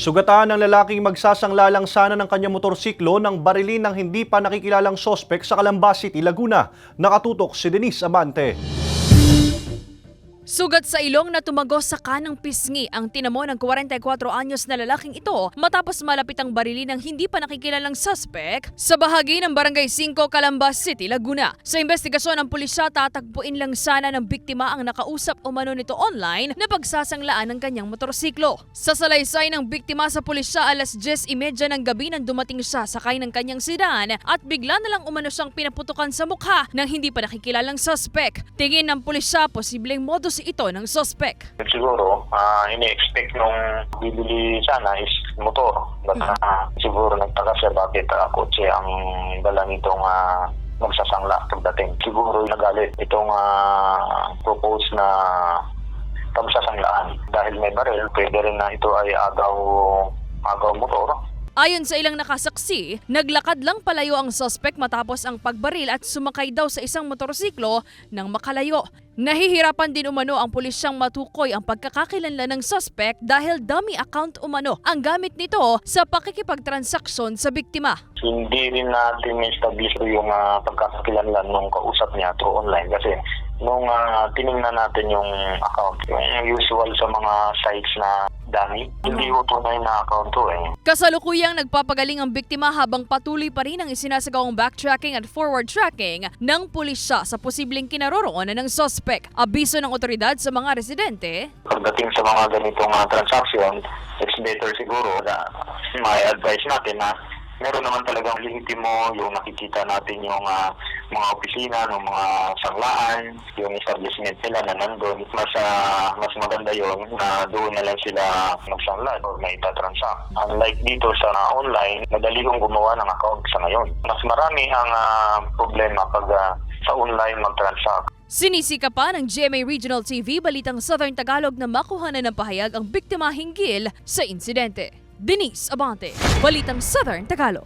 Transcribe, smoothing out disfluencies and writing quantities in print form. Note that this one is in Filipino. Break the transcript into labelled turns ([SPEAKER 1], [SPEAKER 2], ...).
[SPEAKER 1] Sugatan ng lalaking magsasangla lang sana ng kanyang motorsiklo nang barilin ng hindi pa nakikilalang sospek sa Calamba City, Laguna. Nakatutok si Denise Abante.
[SPEAKER 2] Sugat sa ilong na tumagos sa kanang pisngi ang tinamo ng 44 anyos na lalaking ito matapos malapit ang barilin ng hindi pa nakikilalang suspect sa bahagi ng Barangay 5, Calamba City, Laguna. Sa investigasyon ng pulisya, tatagpuin lang sana ng biktima ang nakausap umano nito online na pagsasanglaan ng kanyang motorsiklo. Sa salaysay ng biktima sa pulisya, alas 10:30 ng gabi nang dumating siya sakay ng kanyang sedan at bigla na lang umano siyang pinaputukan sa mukha ng hindi pa nakikilalang suspect. Tingin ng pulisya, posibleng modus ito ng suspect.
[SPEAKER 3] Siguro, ini-expect nung bibili sana is motor. Siguro nagtaka siya bakit kotse ang dala nitong magsasangla pagdating. Siguro nagalit itong propose na pagsasanglaan. Dahil may baril, pwede rin na ito ay agaw motor.
[SPEAKER 2] Ayon sa ilang nakasaksi, naglakad lang palayo ang suspect matapos ang pagbaril at sumakay daw sa isang motorsiklo nang makalayo. Nahihirapan din umano ang pulisyang matukoy ang pagkakakilanlan ng suspect dahil dummy account umano ang gamit nito sa pakikipagtransaksyon sa biktima.
[SPEAKER 3] Hindi rin natin establish yung pagkakakilanlan ng kausap niya through online kasi nung tinignan natin yung account, yung usual sa mga sites na dummy, hindi ko tunay na account to
[SPEAKER 2] Kasalukuyang nagpapagaling ang biktima habang patuloy pa rin ang isinasagawang backtracking at forward tracking ng pulisya sa posibleng kinaroroonan ng suspect. Abiso ng otoridad sa mga residente.
[SPEAKER 3] Pagdating sa mga ganitong transaction, it's better siguro na may advice natin na meron naman talagang lehitimo yung nakikita natin yung mga opisina ng mga sanglaan, yung establishment nila na nandun. Mas maganda yon na doon na lang sila magsangla o may itatransact. Unlike dito sa online, madali kong gumawa ng account sa ngayon. Mas marami ang problema pag sa online mag-transact.
[SPEAKER 2] Sinisika pa ng GMA Regional TV Balitang Southern Tagalog na makuhanan ng pahayag ang biktima hinggil sa insidente. Denise Abante, Balitang Southern Tagalog.